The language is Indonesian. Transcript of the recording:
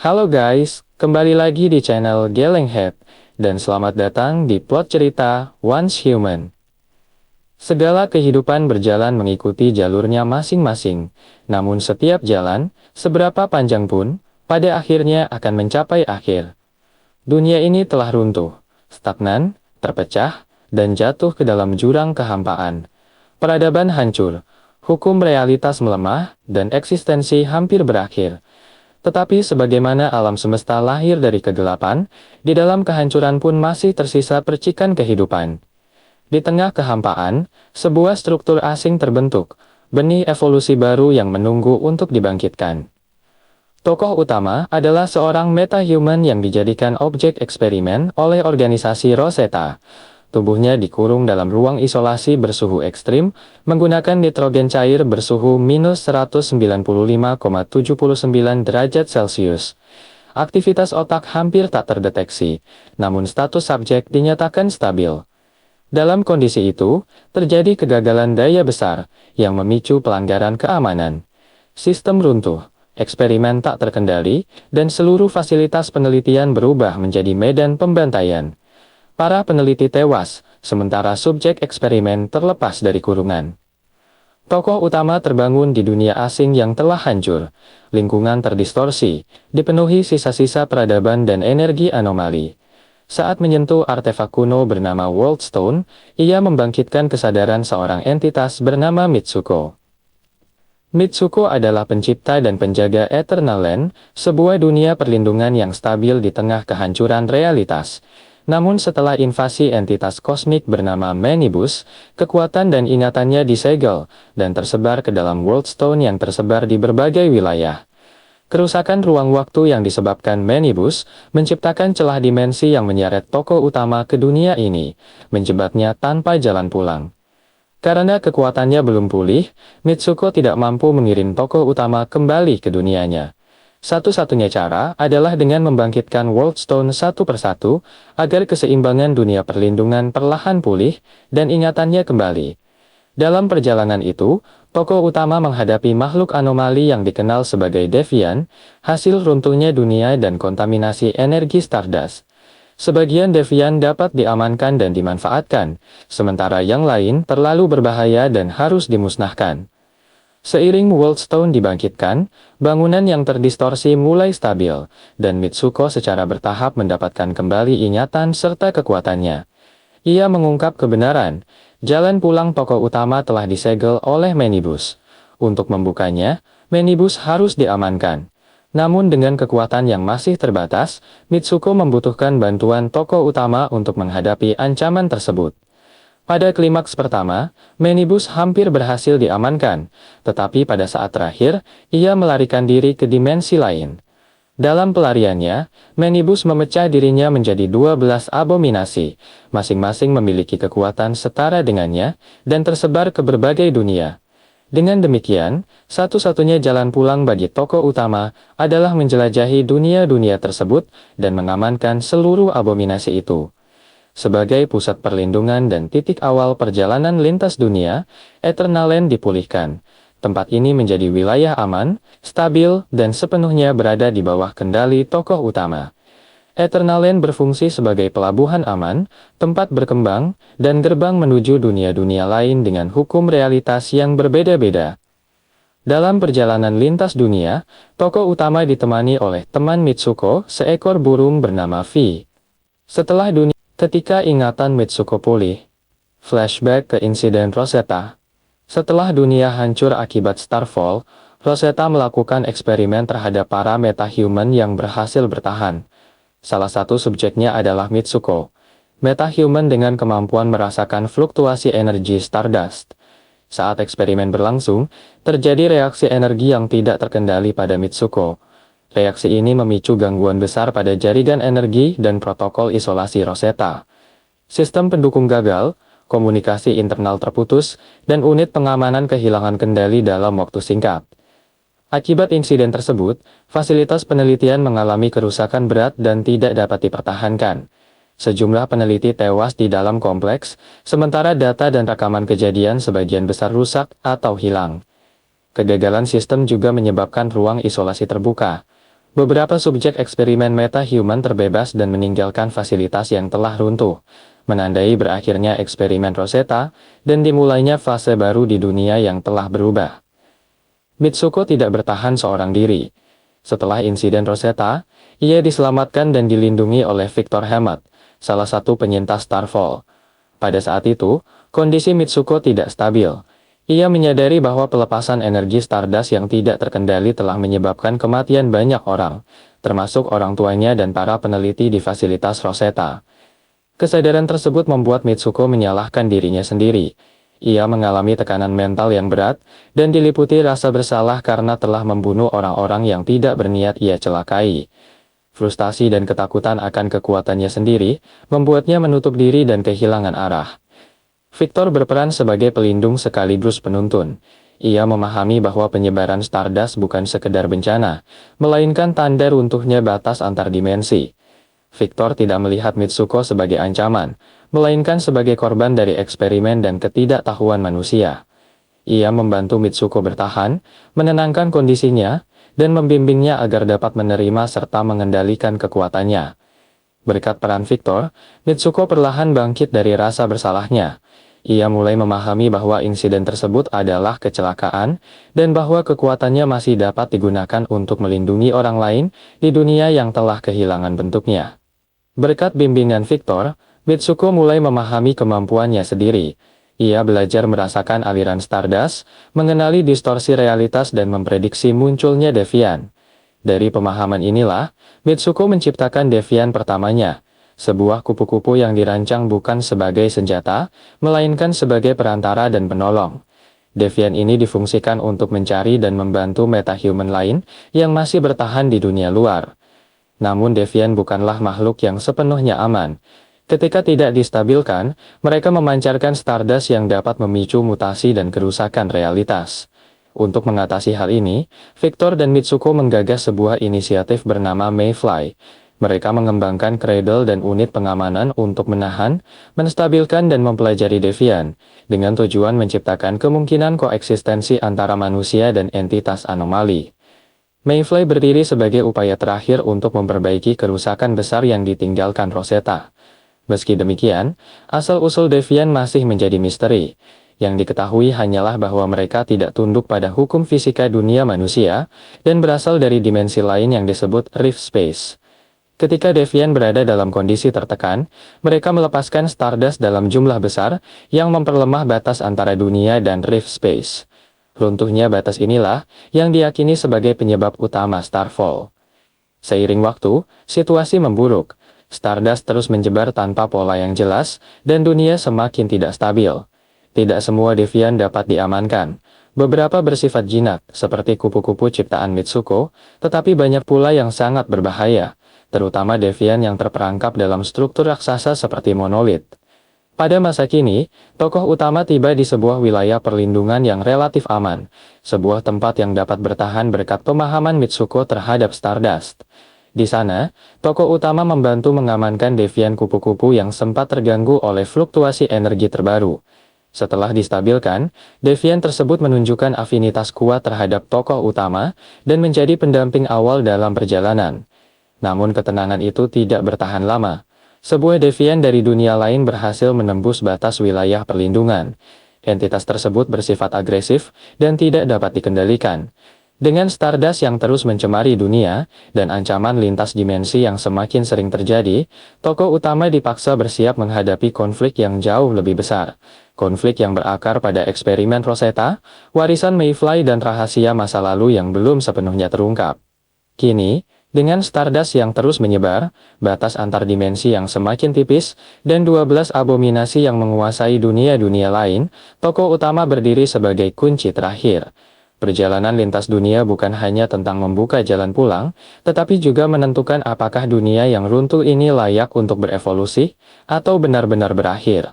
Halo guys, kembali lagi di channel Gelenghead, dan selamat datang di plot cerita Once Human. Segala kehidupan berjalan mengikuti jalurnya masing-masing, namun setiap jalan, seberapa panjang pun, pada akhirnya akan mencapai akhir. Dunia ini telah runtuh, stagnan, terpecah, dan jatuh ke dalam jurang kehampaan. Peradaban hancur, hukum realitas melemah, dan eksistensi hampir berakhir. Tetapi sebagaimana alam semesta lahir dari kegelapan, di dalam kehancuran pun masih tersisa percikan kehidupan. Di tengah kehampaan, sebuah struktur asing terbentuk, benih evolusi baru yang menunggu untuk dibangkitkan. Tokoh utama adalah seorang metahuman yang dijadikan objek eksperimen oleh organisasi Rosetta. Tubuhnya dikurung dalam ruang isolasi bersuhu ekstrim, menggunakan nitrogen cair bersuhu minus 195,79 derajat Celcius. Aktivitas otak hampir tak terdeteksi, namun status subjek dinyatakan stabil. Dalam kondisi itu, terjadi kegagalan daya besar, yang memicu pelanggaran keamanan. Sistem runtuh, eksperimen tak terkendali, dan seluruh fasilitas penelitian berubah menjadi medan pembantaian. Para peneliti tewas, sementara subjek eksperimen terlepas dari kurungan. Tokoh utama terbangun di dunia asing yang telah hancur. Lingkungan terdistorsi, dipenuhi sisa-sisa peradaban dan energi anomali. Saat menyentuh artefak kuno bernama World Stone, ia membangkitkan kesadaran seorang entitas bernama Mitsuko. Mitsuko adalah pencipta dan penjaga Eternal Land, sebuah dunia perlindungan yang stabil di tengah kehancuran realitas. Namun setelah invasi entitas kosmik bernama Manibus, kekuatan dan ingatannya disegel, dan tersebar ke dalam World Stone yang tersebar di berbagai wilayah. Kerusakan ruang waktu yang disebabkan Manibus, menciptakan celah dimensi yang menyeret tokoh utama ke dunia ini, menjebaknya tanpa jalan pulang. Karena kekuatannya belum pulih, Mitsuko tidak mampu mengirim tokoh utama kembali ke dunianya. Satu-satunya cara adalah dengan membangkitkan World Stone satu persatu, agar keseimbangan dunia perlindungan perlahan pulih, dan ingatannya kembali. Dalam perjalanan itu, tokoh utama menghadapi makhluk anomali yang dikenal sebagai Deviant, hasil runtuhnya dunia dan kontaminasi energi Stardust. Sebagian Deviant dapat diamankan dan dimanfaatkan, sementara yang lain terlalu berbahaya dan harus dimusnahkan. Seiring World Stone dibangkitkan, bangunan yang terdistorsi mulai stabil, dan Mitsuko secara bertahap mendapatkan kembali ingatan serta kekuatannya. Ia mengungkap kebenaran, jalan pulang tokoh utama telah disegel oleh Manibus. Untuk membukanya, Manibus harus diamankan. Namun dengan kekuatan yang masih terbatas, Mitsuko membutuhkan bantuan tokoh utama untuk menghadapi ancaman tersebut. Pada klimaks pertama, Manibus hampir berhasil diamankan, tetapi pada saat terakhir, ia melarikan diri ke dimensi lain. Dalam pelariannya, Manibus memecah dirinya menjadi 12 abominasi, masing-masing memiliki kekuatan setara dengannya, dan tersebar ke berbagai dunia. Dengan demikian, satu-satunya jalan pulang bagi tokoh utama adalah menjelajahi dunia-dunia tersebut dan mengamankan seluruh abominasi itu. Sebagai pusat perlindungan dan titik awal perjalanan lintas dunia, Eternal Land dipulihkan. Tempat ini menjadi wilayah aman, stabil, dan sepenuhnya berada di bawah kendali tokoh utama. Eternal Land berfungsi sebagai pelabuhan aman, tempat berkembang, dan gerbang menuju dunia-dunia lain dengan hukum realitas yang berbeda-beda. Dalam perjalanan lintas dunia, tokoh utama ditemani oleh teman Mitsuko, seekor burung bernama Vi. Setelah dunia, ketika ingatan Mitsuko pulih, flashback ke insiden Rosetta. Setelah dunia hancur akibat Starfall, Rosetta melakukan eksperimen terhadap para metahuman yang berhasil bertahan. Salah satu subjeknya adalah Mitsuko, metahuman dengan kemampuan merasakan fluktuasi energi Stardust. Saat eksperimen berlangsung, terjadi reaksi energi yang tidak terkendali pada Mitsuko. Reaksi ini memicu gangguan besar pada jaringan energi dan protokol isolasi Rosetta. Sistem pendukung gagal, komunikasi internal terputus, dan unit pengamanan kehilangan kendali dalam waktu singkat. Akibat insiden tersebut, fasilitas penelitian mengalami kerusakan berat dan tidak dapat dipertahankan. Sejumlah peneliti tewas di dalam kompleks, sementara data dan rekaman kejadian sebagian besar rusak atau hilang. Kegagalan sistem juga menyebabkan ruang isolasi terbuka. Beberapa subjek eksperimen meta-human terbebas dan meninggalkan fasilitas yang telah runtuh, menandai berakhirnya eksperimen Rosetta, dan dimulainya fase baru di dunia yang telah berubah. Mitsuko tidak bertahan seorang diri. Setelah insiden Rosetta, ia diselamatkan dan dilindungi oleh Victor Hammett, salah satu penyintas Starfall. Pada saat itu, kondisi Mitsuko tidak stabil. Ia menyadari bahwa pelepasan energi Stardust yang tidak terkendali telah menyebabkan kematian banyak orang, termasuk orang tuanya dan para peneliti di fasilitas Rosetta. Kesadaran tersebut membuat Mitsuko menyalahkan dirinya sendiri. Ia mengalami tekanan mental yang berat, dan diliputi rasa bersalah karena telah membunuh orang-orang yang tidak berniat ia celakai. Frustasi dan ketakutan akan kekuatannya sendiri, membuatnya menutup diri dan kehilangan arah. Victor berperan sebagai pelindung sekaligus penuntun. Ia memahami bahwa penyebaran Stardust bukan sekedar bencana, melainkan tanda runtuhnya batas antar dimensi. Victor tidak melihat Mitsuko sebagai ancaman, melainkan sebagai korban dari eksperimen dan ketidaktahuan manusia. Ia membantu Mitsuko bertahan, menenangkan kondisinya, dan membimbingnya agar dapat menerima serta mengendalikan kekuatannya. Berkat peran Victor, Mitsuko perlahan bangkit dari rasa bersalahnya. Ia mulai memahami bahwa insiden tersebut adalah kecelakaan, dan bahwa kekuatannya masih dapat digunakan untuk melindungi orang lain di dunia yang telah kehilangan bentuknya. Berkat bimbingan Victor, Mitsuko mulai memahami kemampuannya sendiri. Ia belajar merasakan aliran Stardust, mengenali distorsi realitas dan memprediksi munculnya Deviant. Dari pemahaman inilah, Mitsuko menciptakan Deviant pertamanya. Sebuah kupu-kupu yang dirancang bukan sebagai senjata, melainkan sebagai perantara dan penolong. Deviant ini difungsikan untuk mencari dan membantu metahuman lain yang masih bertahan di dunia luar. Namun Deviant bukanlah makhluk yang sepenuhnya aman. Ketika tidak distabilkan, mereka memancarkan Stardust yang dapat memicu mutasi dan kerusakan realitas. Untuk mengatasi hal ini, Victor dan Mitsuko menggagas sebuah inisiatif bernama Mayfly. Mereka mengembangkan Cradle dan unit pengamanan untuk menahan, menstabilkan dan mempelajari Deviant, dengan tujuan menciptakan kemungkinan koeksistensi antara manusia dan entitas anomali. Mayfly berdiri sebagai upaya terakhir untuk memperbaiki kerusakan besar yang ditinggalkan Rosetta. Meski demikian, asal-usul Deviant masih menjadi misteri. Yang diketahui hanyalah bahwa mereka tidak tunduk pada hukum fisika dunia manusia, dan berasal dari dimensi lain yang disebut Rift Space. Ketika Deviant berada dalam kondisi tertekan, mereka melepaskan Stardust dalam jumlah besar, yang memperlemah batas antara dunia dan Rift Space. Runtuhnya batas inilah, yang diyakini sebagai penyebab utama Starfall. Seiring waktu, situasi memburuk. Stardust terus menyebar tanpa pola yang jelas, dan dunia semakin tidak stabil. Tidak semua Deviant dapat diamankan. Beberapa bersifat jinak, seperti kupu-kupu ciptaan Mitsuko, tetapi banyak pula yang sangat berbahaya, terutama Deviant yang terperangkap dalam struktur raksasa seperti monolit. Pada masa kini, tokoh utama tiba di sebuah wilayah perlindungan yang relatif aman, sebuah tempat yang dapat bertahan berkat pemahaman Mitsuko terhadap Stardust. Di sana, tokoh utama membantu mengamankan Deviant kupu-kupu yang sempat terganggu oleh fluktuasi energi terbaru. Setelah distabilkan, Deviant tersebut menunjukkan afinitas kuat terhadap tokoh utama, dan menjadi pendamping awal dalam perjalanan. Namun ketenangan itu tidak bertahan lama. Sebuah Deviant dari dunia lain berhasil menembus batas wilayah perlindungan. Entitas tersebut bersifat agresif, dan tidak dapat dikendalikan. Dengan Stardust yang terus mencemari dunia, dan ancaman lintas dimensi yang semakin sering terjadi, tokoh utama dipaksa bersiap menghadapi konflik yang jauh lebih besar. Konflik yang berakar pada eksperimen Rosetta, warisan Mayfly dan rahasia masa lalu yang belum sepenuhnya terungkap. Kini, dengan Stardust yang terus menyebar, batas antar dimensi yang semakin tipis, dan 12 abominasi yang menguasai dunia-dunia lain, tokoh utama berdiri sebagai kunci terakhir. Perjalanan lintas dunia bukan hanya tentang membuka jalan pulang, tetapi juga menentukan apakah dunia yang runtuh ini layak untuk berevolusi, atau benar-benar berakhir.